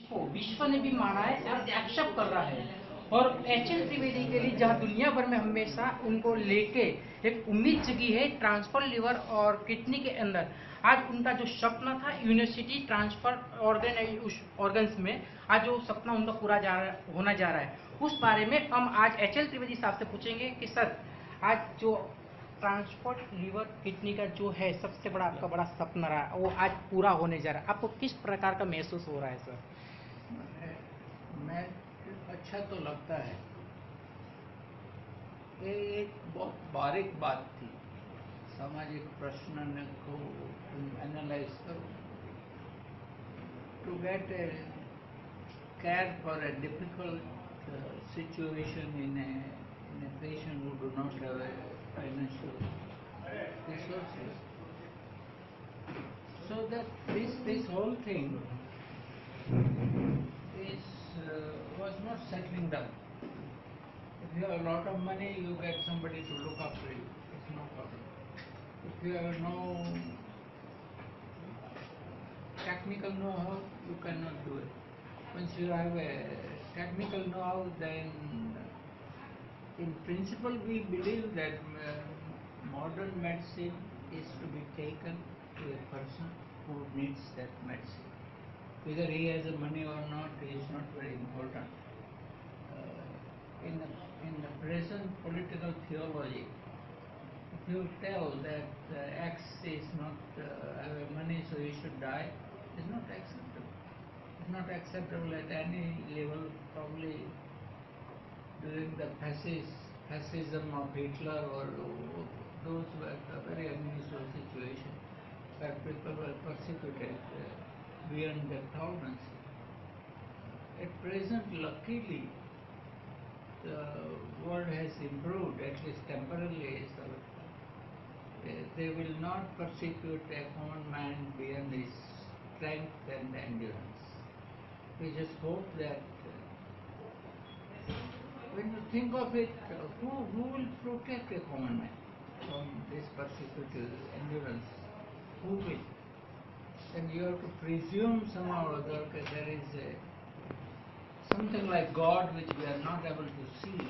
को विश्व ने भी माना है और एक्सेप्ट कर रहा है। और एच.एल. त्रिवेदी के लिए जहां दुनिया भर में हमेशा उनको लेके एक उम्मीद जगी है ट्रांसफर लिवर और किडनी के अंदर, आज उनका जो सपना था यूनिवर्सिटी ट्रांसफर ऑर्गन्स में, आज वो सपना उनका पूरा होना जा रहा है। उस बारे में हम आज एच.एल. त्रिवेदी साहब से पूछेंगे कि सर, आज जो ट्रांसपोर्ट लिवर किडनी का जो है सबसे बड़ा आपका बड़ा सपना रहा, वो आज पूरा होने जा रहा है, आपको किस प्रकार का महसूस हो रहा है सर? मैं अच्छा तो लगता है। ये एक बहुत बारीक बात थी। सामाजिक प्रश्न को तुम एनालाइज करो, to get a care for a difficult situation in a patient who do not have a financial resources. So that this whole thing is was not settling down. If you have a lot of money, you get somebody to look after you. It's no problem. If you have no technical know-how, you cannot do it. Once you have a technical know-how, then in principle we believe that modern medicine is to be taken to a person who needs that medicine. Whether he has the money or not is not very important. In the present political theology, if you tell that X is not have money, so he should die, it's not acceptable. It's not acceptable at any level. Probably during the fascism of Hitler, or those were a very unusual situation where people were persecuted beyond their tolerance. At present, luckily, the world has improved, at least temporarily. They will not persecute a common man beyond his strength and endurance. We just hope that when you think of it, who will protect a common man from this persecutive endurance? Who will? Then you have to presume somehow or other that there is something like God which we are not able to see.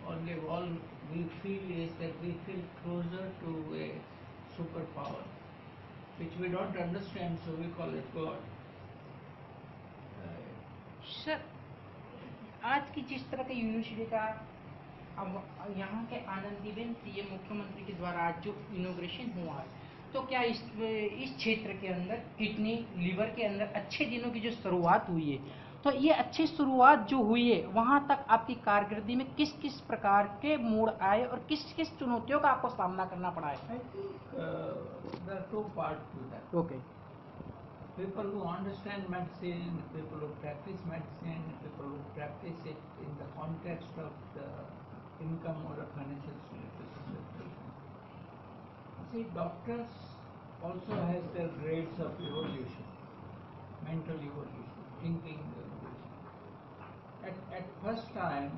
Only all we feel is that we feel closer to a superpower, which we don't understand, so we call it God. Sir, आज की जिस तरह की university का अब यहाँ के Anandiben CM मुख्यमंत्री के द्वारा आज जो इनोग्रेशन हुआ है, तो क्या इस क्षेत्र के अंदर किडनी लिवर के अंदर अच्छे दिनों की जो शुरुआत हुई है, तो ये अच्छी शुरुआत जो हुई है वहाँ तक आपकी कारकिर्दी में किस किस प्रकार के मोड़ आए और किस किस चुनौतियों का आपको सामना करना पड़ा है? I think there are two parts to that. Okay. People who understand medicine, people who practice medicine, people who practice it in the context of the income or a financial situation of the patient. See, doctors also has their grades of evolution, mental evolution, thinking evolution. At first time,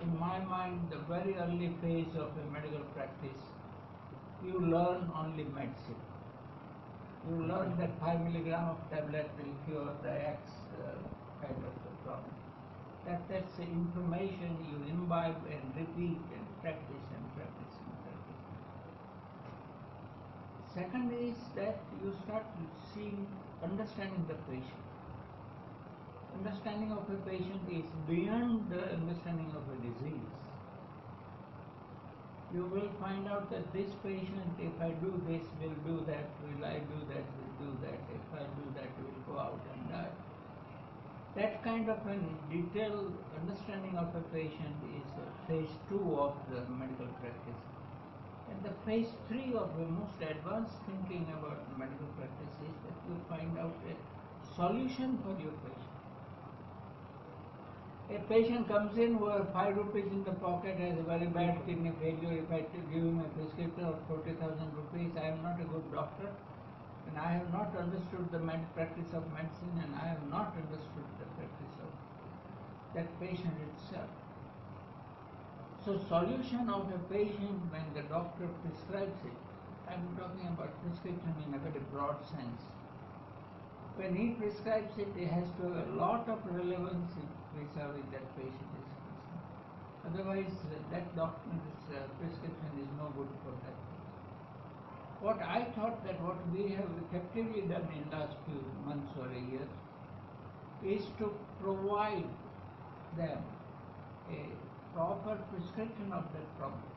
in my mind, the very early phase of a medical practice, you learn only medicine. You learn that 5 milligram of tablet will cure the X kind of the problem. That's the information you imbibe and repeat and practice and practice and practice. Second is that you start seeing, understanding the patient. Understanding of a patient is beyond the understanding of a disease. You will find out that this patient, if I do this, will do that, will I do that, will do that, if I do that, will go out and die. That kind of a detailed understanding of a patient is phase 2 of the medical practice. And the phase 3 of the most advanced thinking about medical practice is that you find out a solution for your patient. A patient comes in who has 5 rupees in the pocket, has a very bad kidney failure. If I give him a prescription of 40,000 rupees, I am not a good doctor, and I have not understood the practice of medicine, and I have not understood the practice of that patient itself. So solution of a patient when the doctor prescribes it, I am talking about prescription in a very broad sense. when he prescribes it, it has to have a lot of relevance with that patient is concerned. Otherwise, that doctor's prescription is no good for that. What I thought that what we have effectively done in last few months or a year is to provide them a proper prescription of that problem.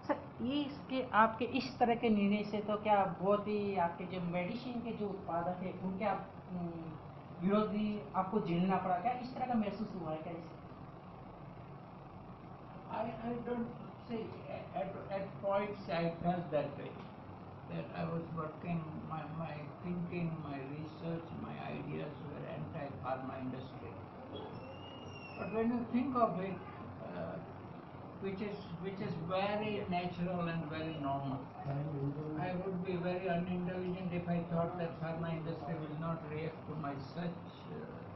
Sir ये इसके आपके इस तरह के निर्णय से तो क्या बहुत ही आपके जो मेडिसिन के जो उत्पादक है उनके आप विरोधी आपको झेलना पड़ा, क्या इस तरह का महसूस हुआ है क्या इससे? I don't say at points I felt that way, that I was working, my thinking, my research, my ideas were anti-pharma industry. But when you think of it, which is very natural and very normal, I would be very unintelligent if I thought that pharma industry will not react to my such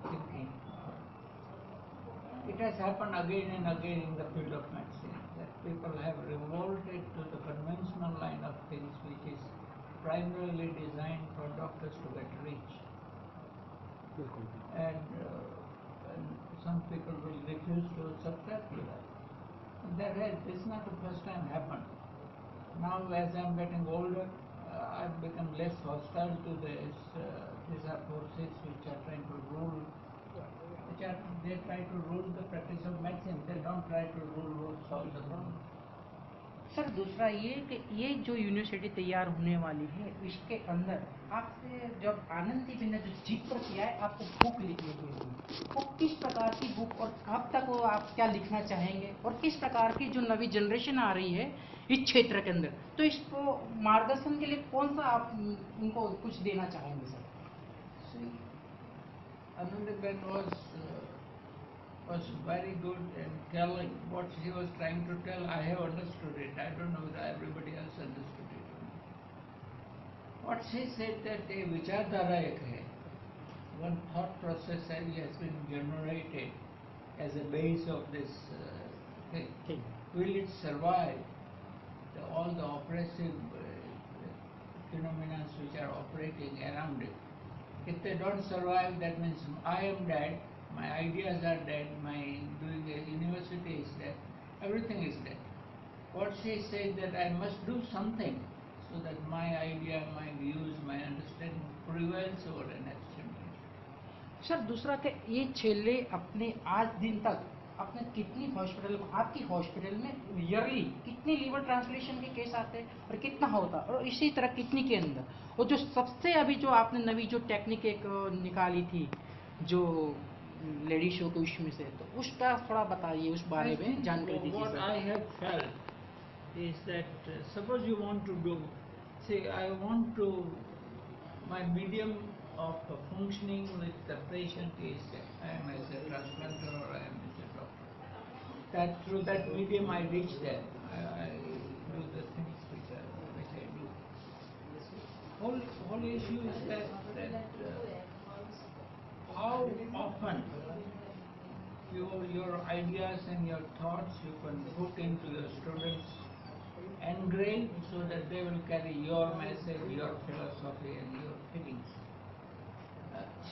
thinking. It has happened again and again in the field of medicine that people have revolted to the conventional line of things, which is primarily designed for doctors to get rich. And some people will refuse to subscribe to that. This is not the first time happened. Now, as I'm getting older, I've become less hostile to this. These are forces which are trying to rule. They try to rule the practice of medicine. They don't try to rule or solve the problem. Sir दूसरा ये कि ये जो university तैयार होने वाली है इसके अंदर आपसे जब आनंदीबेन ने जो जिक्र किया है आपको बुक लिखने के लिए, वो किस प्रकार की बुक और कब तक वो आप क्या लिखना चाहेंगे और किस प्रकार की जो नवी जनरेशन आ रही है इस क्षेत्र के अंदर, तो इसको मार्गदर्शन के लिए कौन सा आप उनको कुछ देना चाहेंगे sir? See, Anandaben was very good in telling what she was trying to tell. I have understood it. I don't know whether everybody else understood it. What she said that a vichardhara ek hai, one thought process has been generated as a base of this thing. Will it survive all the oppressive phenomena which are operating around it? If they don't survive, that means I am dead, my ideas are dead, my doing a university is dead, everything is dead. What she said that I must do something so that my idea, my views, my understanding prevails over the next generation. Sir दूसरा कि ये छेले अपने आज दिन तक अपने कितनी हॉस्पिटल आपकी हॉस्पिटल में ईयरली कितने लीवर ट्रांसप्लांटेशन के केस आते हैं और कितना होता और इसी तरह कितनी के अंदर और जो सबसे अभी जो आपने नवी जो टेक्निक एक निकाली थी जो लेडी शो के उसमें से, तो उसका थोड़ा बताइए, उस बारे में जानकारी दीजिए What I have felt is that suppose you want to do, say I want to, my medium of functioning with the patient is I am as a transplanter or I am as a doctor. That through that medium I reach them. I do the things which I do. Whole issue is that how often your ideas and your thoughts you can put into your students, engrave so that they will carry your message, your philosophy and your feelings.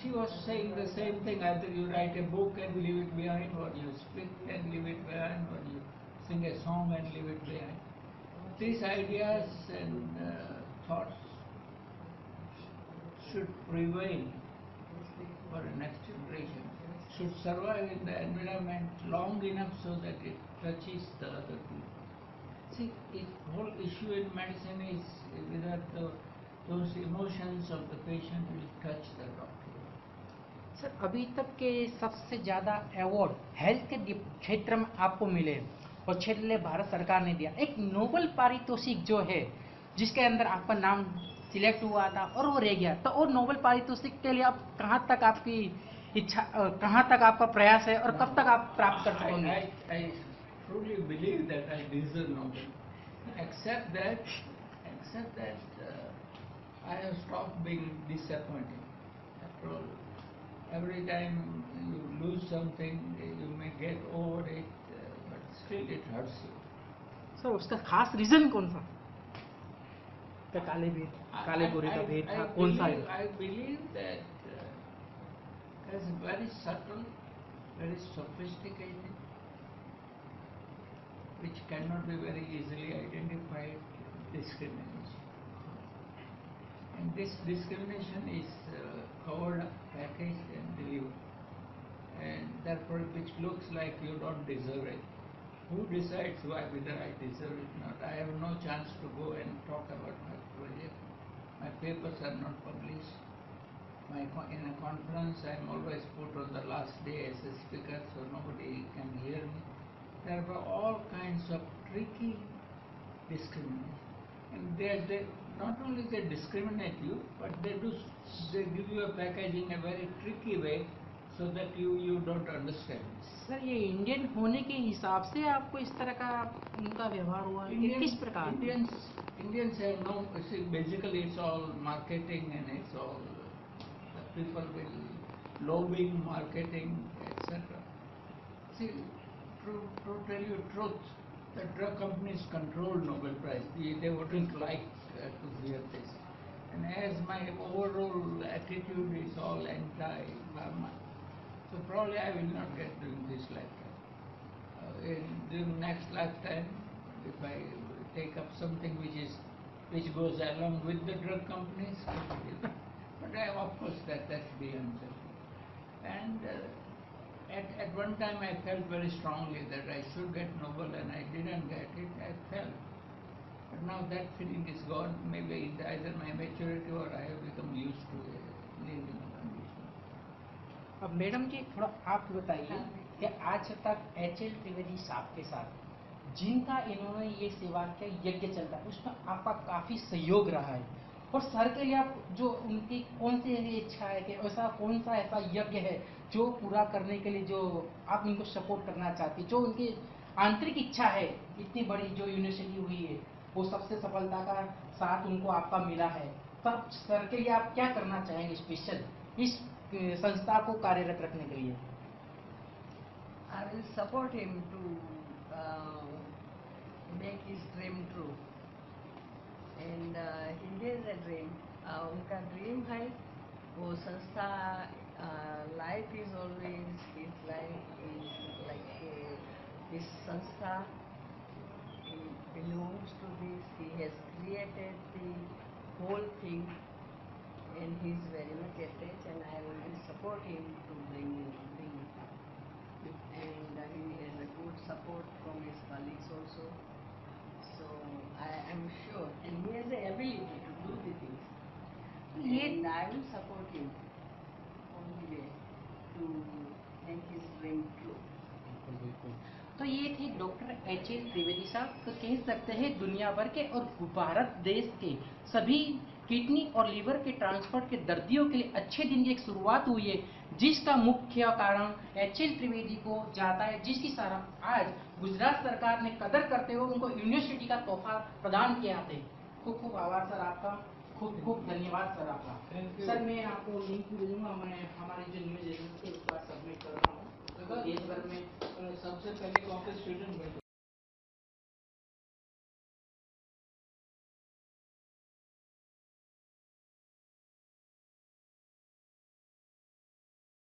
She was saying the same thing, either you write a book and leave it behind, or you speak and leave it behind, or you sing a song and leave it behind. These ideas and thoughts should prevail for the next generation, should survive in the environment long enough so that it touches the other people. See, the whole issue in medicine is whether those emotions of the patient will touch the doctor. Sir अभी तक के सबसे ज़्यादा award health के क्षेत्र में आपको मिले और क्षेत्र में भारत सरकार ने दिया एक नोबेल पारितोषिक जो है जिसके अंदर आपका नाम सिलेक्ट हुआ था और वो रह गया, तो वो नोबेल पारितोषिक के लिए आप कहाँ तक आपकी इच्छा कहाँ तक आपका प्रयास है और कब तक आप प्राप्त कर पाएंगे? I truly believe that I deserve Nobel, except that I have stopped being disappointed. After all, every time you lose something, you may get over it, but still it hurts you. Sir उसका खास reason कौन सा? काले गोरे का भेद था, कौन सा है? I believe that It's very subtle, very sophisticated, which cannot be very easily identified discrimination. And this discrimination is covered up, packaged and delivered. And therefore which looks like you don't deserve it. Who decides whether I deserve it or not? I have no chance to go and talk about my project. My papers are not published. In a conference, I am always put on the last day as a speaker, so nobody can hear me. There are all kinds of tricky discrimination. And they not only they discriminate you, but they give you a packaging in a very tricky way so that you don't understand. Sir ये Indian होने के हिसाब से आपको इस तरह का उनका व्यवहार हुआ है कि किस प्रकार? Indians have no, see, basically it's all marketing and it's all people will lobbying, marketing, etc. See, to tell you truth, the drug companies control Nobel Prize. They wouldn't like to hear this. And as my overall attitude is all anti-pharma, so probably I will not get during this lifetime. During next lifetime, if I take up something which goes along with the drug companies, but of course that's beyond judgment. And at one time I felt very strongly that I should get Nobel and I didn't get it. I felt. But now that feeling is gone. Maybe it's either my maturity or I have become used to living in a condition. अब madam जी थोड़ा आप बताइए कि आज तक HL. Trivedi साहब के साथ जिनका इन्होंने ये सेवा का यज्ञ चलता है उसमें आपका काफ़ी सहयोग रहा है और सर के लिए आप जो उनकी कौन सी इच्छा है कि ऐसा कौन सा ऐसा यज्ञ है जो पूरा करने के लिए जो आप इनको सपोर्ट करना चाहती, जो उनकी आंतरिक इच्छा है इतनी बड़ी जो यूनिवर्सिटी हुई है वो सबसे सफलता का साथ उनको आपका मिला है, तब सर के लिए आप क्या करना चाहेंगे स्पेशल इस संस्था को कार्यरत रखने के लिए? I will support him to make his dream true. And he has a dream. उनका ड्रीम है वो संस्था life is always his life is like this संस्था belongs to this. He has created the whole thing and he is very much attached and I will support him to bring it up. And he has a good support from his colleagues also. So I am sure, and he has the ability to do the things. And I will support him on the way to make his dream true. तो ये थे doctor HL. Trivedi साहब, तो कह सकते हैं दुनिया भर के और भारत देश के सभी किडनी और लीवर के ट्रांसप्लांट के दर्दियों के लिए अच्छे दिन की एक शुरुआत हुई है, जिसका मुख्य कारण एच.एल. त्रिवेदी को जाता है, जिसकी सारा आज गुजरात सरकार ने कदर करते हुए उनको यूनिवर्सिटी का तोहफा प्रदान किया है। खूब खूब आभार सर आपका, खूब खूब धन्यवाद सर आपका। सर मैं आपको लिंक दे दूंगा, मैं हमारी जो न्यूज एजेंसी है उसके बाद सबमिट कर रहा हूँ। देश भर में सबसे पहले कौन से स्टूडेंट